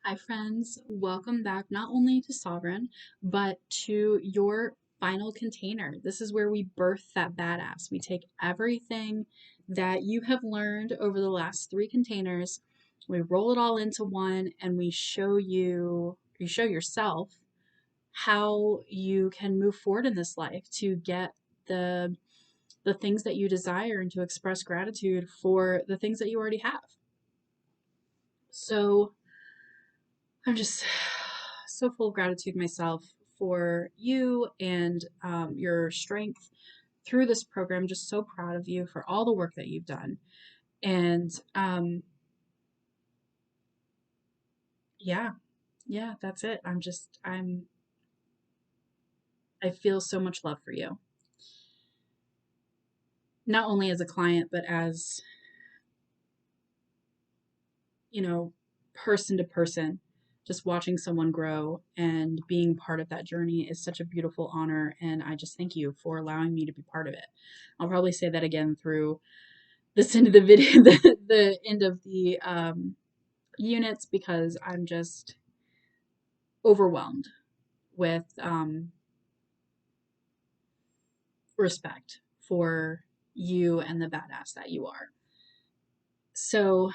Hi, friends. Welcome back not only to Sovereign, but to your final container. This is where we birth that badass. We take everything that you have learned over the last three containers, we roll it all into one, and you show yourself how you can move forward in this life to get the the things that you desire and to express gratitude for the things that you already have. So I'm just so full of gratitude myself for you and your strength through this program. Just so proud of you for all the work that you've done. And yeah, yeah, that's it. I feel so much love for you, not only as a client, but as, you know, person to person. Just watching someone grow and being part of that journey is such a beautiful honor. And I just thank you for allowing me to be part of it. I'll probably say that again through this end of the video, the end of the units, because I'm just overwhelmed with respect for you and the badass that you are. So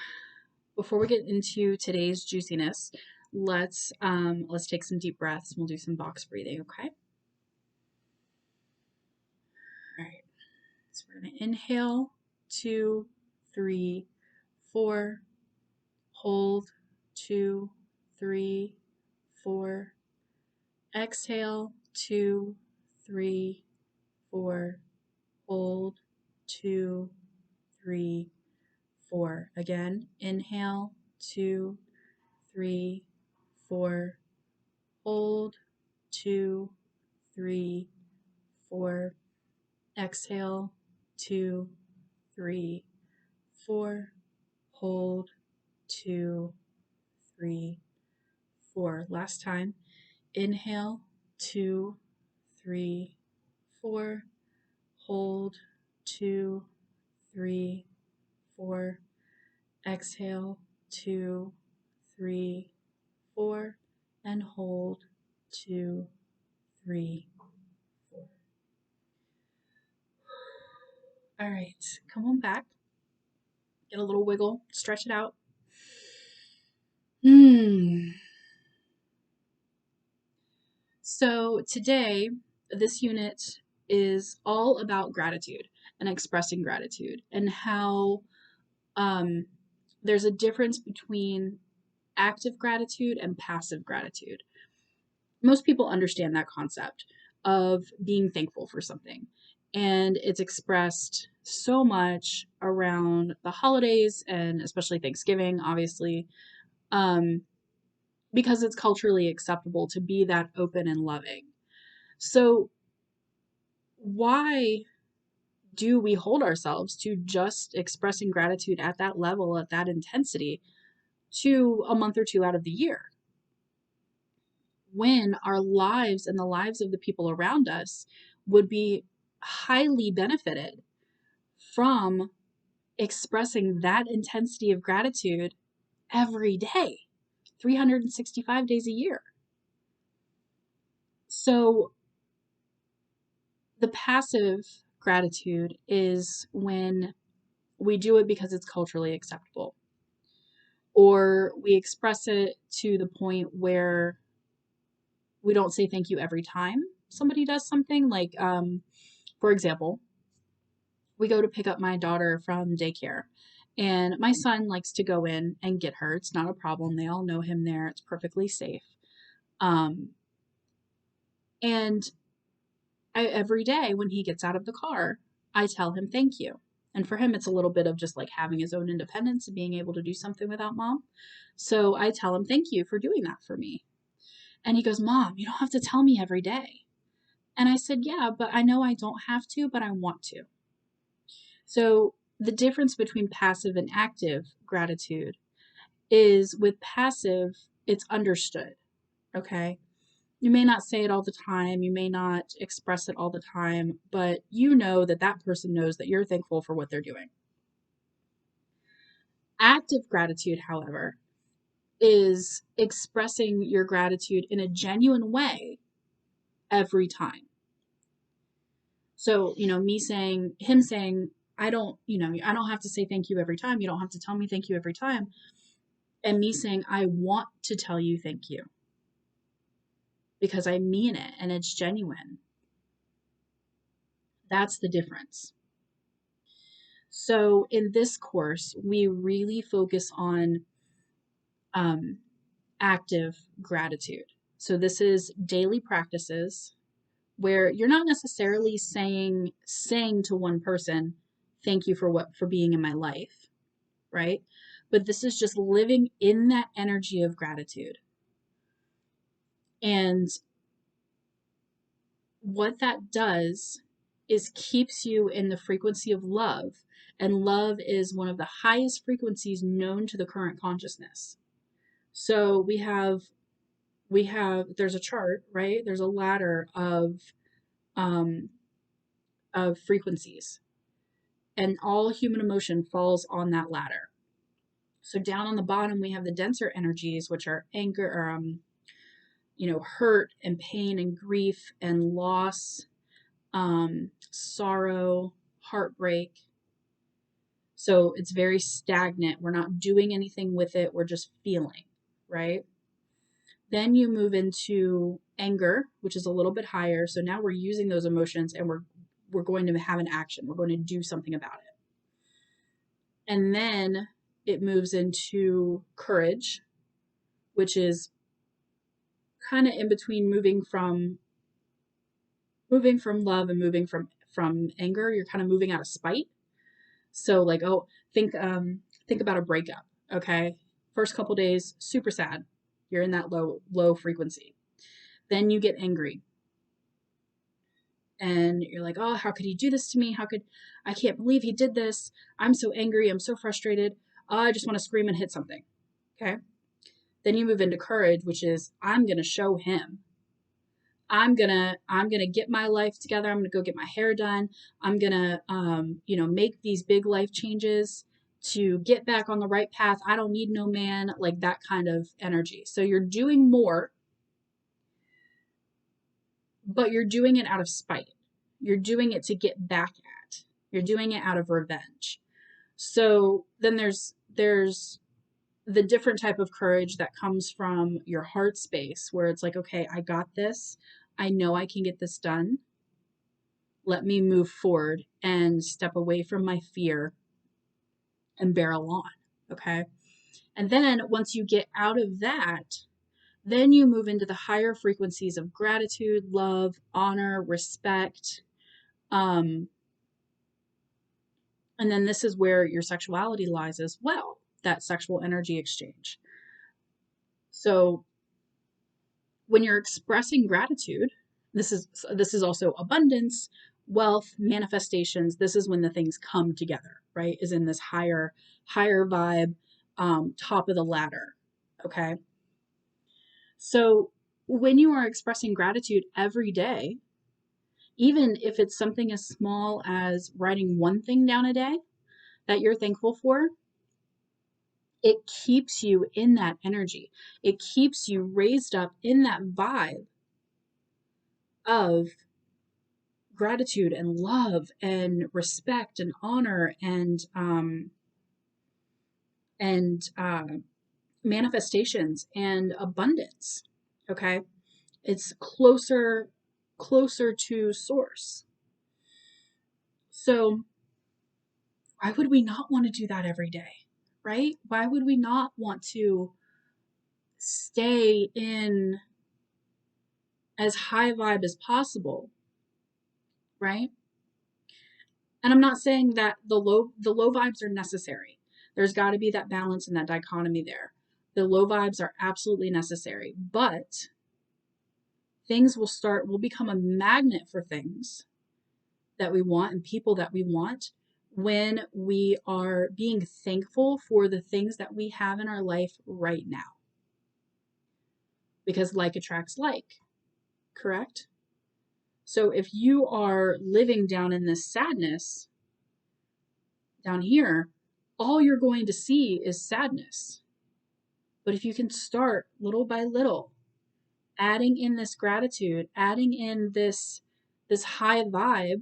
before we get into today's juiciness, let's take some deep breaths. We'll do some box breathing, okay? All right. So we're gonna inhale, 2, 3, 4. Hold, 2, 3, 4. Exhale, 2, 3, 4. Hold, 2, 3, 4. Again, inhale, 2, 3, 4. Hold, 2, 3, 4. Exhale, 2, 3, 4. Hold, 2, 3, 4. Last time. Inhale, 2, 3, 4. Hold, 2, 3, 4. Exhale, 2, 3, 4. And hold, 2, 3, 4. All right, come on back. Get a little wiggle, stretch it out. So today, this unit is all about gratitude and expressing gratitude and how um, there's a difference between active gratitude and passive gratitude. Most people understand that concept of being thankful for something, and it's expressed so much around the holidays and especially Thanksgiving, obviously, um, because it's culturally acceptable to be that open and loving. So, why do we hold ourselves to just expressing gratitude at that level, at that intensity, to a month or two out of the year, when our lives and the lives of the people around us would be highly benefited from expressing that intensity of gratitude every day, 365 days a year? So, the passive gratitude is when we do it because it's culturally acceptable, or we express it to the point where we don't say thank you every time somebody does something. Like, for example, we go to pick up my daughter from daycare, and my son likes to go in and get her. It's not a problem. They all know him there. It's perfectly safe. Um, and every day when he gets out of the car, I tell him thank you. And for him, it's a little bit of just like having his own independence and being able to do something without mom. So I tell him thank you for doing that for me. And he goes, Mom, you don't have to tell me every day. And I said, yeah, but I know I don't have to, but I want to. So the difference between passive and active gratitude is, with passive, it's understood. Okay. You may not say it all the time, you may not express it all the time, but you know that that person knows that you're thankful for what they're doing. Active gratitude, however, is expressing your gratitude in a genuine way every time. So, him saying, I don't, I don't have to say thank you every time. You don't have to tell me thank you every time. And me saying, I want to tell you thank you because I mean it and it's genuine. That's the difference. So in this course, we really focus on active gratitude. So this is daily practices where you're not necessarily saying to one person, thank you for being in my life, right? But this is just living in that energy of gratitude. And what that does is keeps you in the frequency of love. And love is one of the highest frequencies known to the current consciousness. So there's a chart, right? There's a ladder um, of frequencies, and all human emotion falls on that ladder. So down on the bottom, we have the denser energies, which are anger, or hurt and pain and grief and loss, sorrow, heartbreak. So it's very stagnant. We're not doing anything with it. We're just feeling, right? Then you move into anger, which is a little bit higher. So now we're using those emotions and we're going to have an action. We're going to do something about it. And then it moves into courage, which is kind of in between moving from love and moving from anger. You're kind of moving out of spite. So like, think about a breakup, okay? First couple days, super sad. You're in that low frequency. Then you get angry. And you're like, oh, how could he do this to me? I can't believe he did this. I'm so angry. I'm so frustrated. I just want to scream and hit something. Okay. Then you move into courage, which is, I'm going to show him. I'm going to get my life together. I'm going to go get my hair done. I'm going to, make these big life changes to get back on the right path. I don't need no man, like that kind of energy. So you're doing more, but you're doing it out of spite. You're doing it to get back at. You're doing it out of revenge. So then there's the different type of courage that comes from your heart space, where it's like, okay, I got this. I know I can get this done. Let me move forward and step away from my fear and barrel on. Okay. And then once you get out of that, then you move into the higher frequencies of gratitude, love, honor, respect. And then this is where your sexuality lies as well, that sexual energy exchange. So when you're expressing gratitude, this is also abundance, wealth, manifestations. This is when the things come together, right? Is in this higher vibe, top of the ladder. Okay. So when you are expressing gratitude every day, even if it's something as small as writing one thing down a day that you're thankful for, it keeps you in that energy. It keeps you raised up in that vibe of gratitude and love and respect and honor and manifestations and abundance. Okay, it's closer to source. So why would we not want to do that every day, right? Why would we not want to stay in as high vibe as possible, right? And I'm not saying that the low vibes are necessary. There's got to be that balance and that dichotomy there. The low vibes are absolutely necessary, but things will become a magnet for things that we want and people that we want when we are being thankful for the things that we have in our life right now. Because like attracts like, correct? So if you are living down in this sadness down here, all you're going to see is sadness. But if you can start little by little, adding in this gratitude, adding in this high vibe,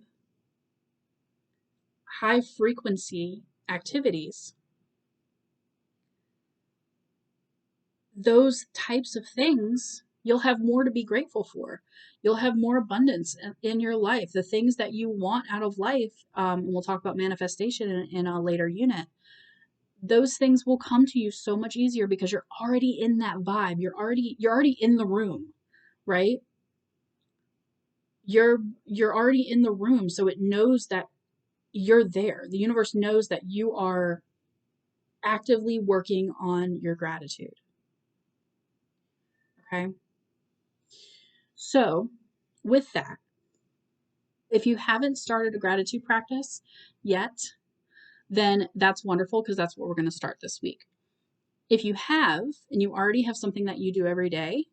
high frequency activities, those types of things, you'll have more to be grateful for. You'll have more abundance in your life. The things that you want out of life, and we'll talk about manifestation in a later unit, those things will come to you so much easier because you're already in that vibe. You're already in the room, right? You're already in the room, so it knows that you're there. The universe knows that you are actively working on your gratitude. Okay? So, with that, if you haven't started a gratitude practice yet, then that's wonderful because that's what we're going to start this week. If you have, and you already have something that you do every day,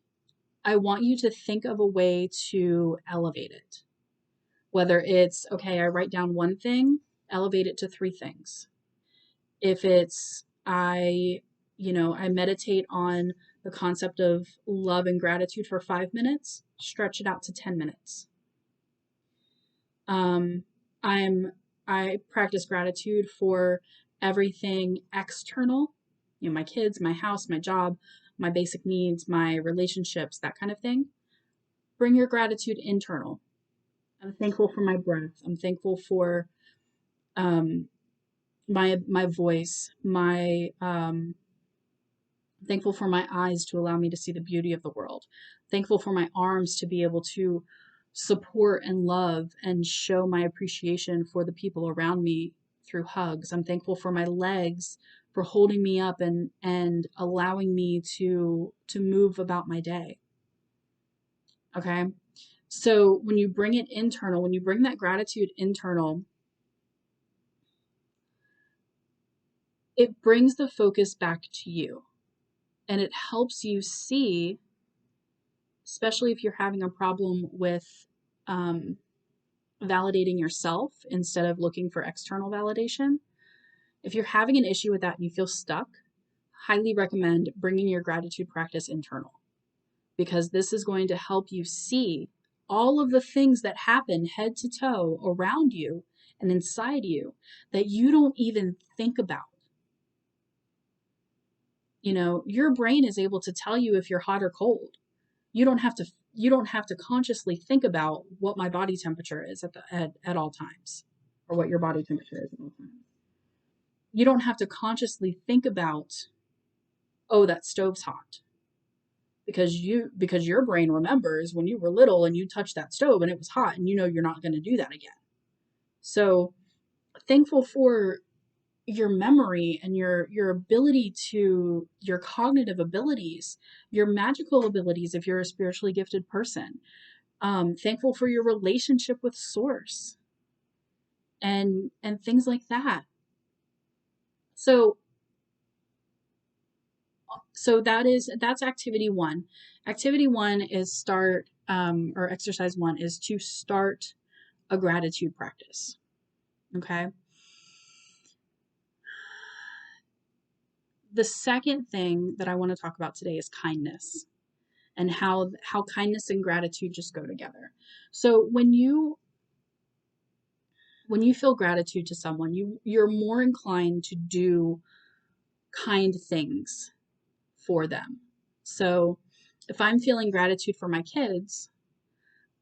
I want you to think of a way to elevate it. Whether it's, okay, I write down one thing, elevate it to 3 things. If it's, I meditate on the concept of love and gratitude for 5 minutes, stretch it out to 10 minutes. I practice gratitude for everything external, my kids, my house, my job, my basic needs, my relationships, that kind of thing. Bring your gratitude internal. I'm thankful for my breath. I'm thankful for my voice, thankful for my eyes to allow me to see the beauty of the world. Thankful for my arms to be able to support and love and show my appreciation for the people around me through hugs. I'm thankful for my legs for holding me up and allowing me to move about my day. Okay? So when you bring it internal, when you bring that gratitude internal, it brings the focus back to you. And it helps you see, especially if you're having a problem with validating yourself instead of looking for external validation. If you're having an issue with that and you feel stuck, highly recommend bringing your gratitude practice internal, because this is going to help you see all of the things that happen head to toe around you and inside you that you don't even think about. Your brain is able to tell you if you're hot or cold. You don't have to consciously think about what my body temperature is at all times, or what your body temperature is at all times. You don't have to consciously think about, oh, that stove's hot, because your brain remembers when you were little and you touched that stove and it was hot, and you're not going to do that again. So thankful for your memory and your ability to, your cognitive abilities, your magical abilities if you're a spiritually gifted person. Thankful for your relationship with source and things like that. So that's activity 1. Activity 1 is or exercise 1 is to start a gratitude practice. Okay. The second thing that I want to talk about today is kindness, and how kindness and gratitude just go together. So when you feel gratitude to someone, you're more inclined to do kind things for them. So if I'm feeling gratitude for my kids,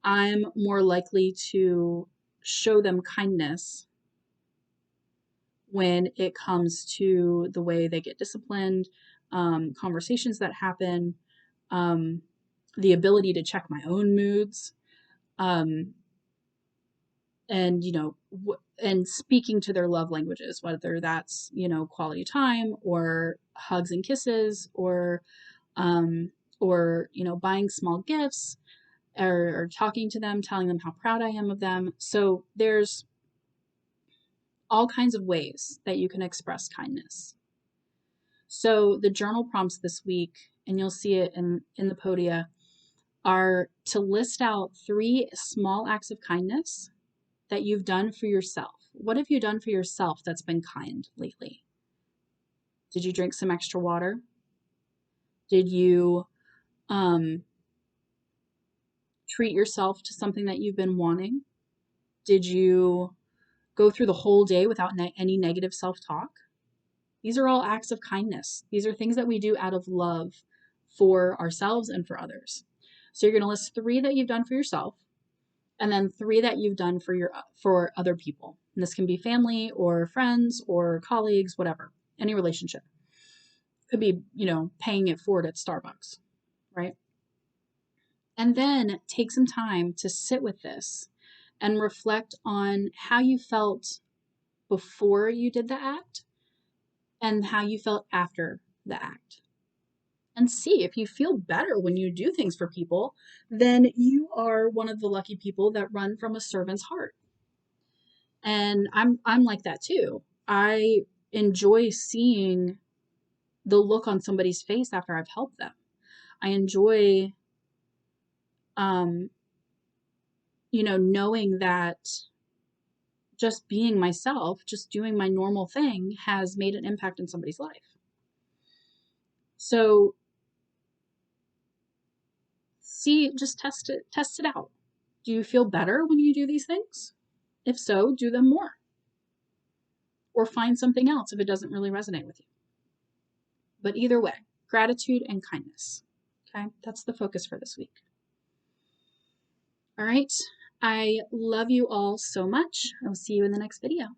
I'm more likely to show them kindness when it comes to the way they get disciplined, conversations that happen, the ability to check my own moods, and and speaking to their love languages, whether that's quality time or hugs and kisses, or buying small gifts, or talking to them, telling them how proud I am of them. So there's all kinds of ways that you can express kindness. So the journal prompts this week, and you'll see it in the podia, are to list out 3 small acts of kindness that you've done for yourself. What have you done for yourself that's been kind lately? Did you drink some extra water? Did you treat yourself to something that you've been wanting? Did you go through the whole day without any negative self-talk? These are all acts of kindness. These are things that we do out of love for ourselves and for others. So you're going to list 3 that you've done for yourself, and then 3 that you've done for other people. And this can be family or friends or colleagues, whatever, any relationship. Could be, paying it forward at Starbucks, right? And then take some time to sit with this and reflect on how you felt before you did the act and how you felt after the act. And see if you feel better when you do things for people, then you are one of the lucky people that run from a servant's heart. And I'm like that too. I enjoy seeing the look on somebody's face after I've helped them. I enjoy knowing that just being myself, just doing my normal thing has made an impact in somebody's life. So just test it out. Do you feel better when you do these things? If so, do them more. Or find something else if it doesn't really resonate with you. But either way, gratitude and kindness. Okay, that's the focus for this week. All right, I love you all so much. I'll see you in the next video.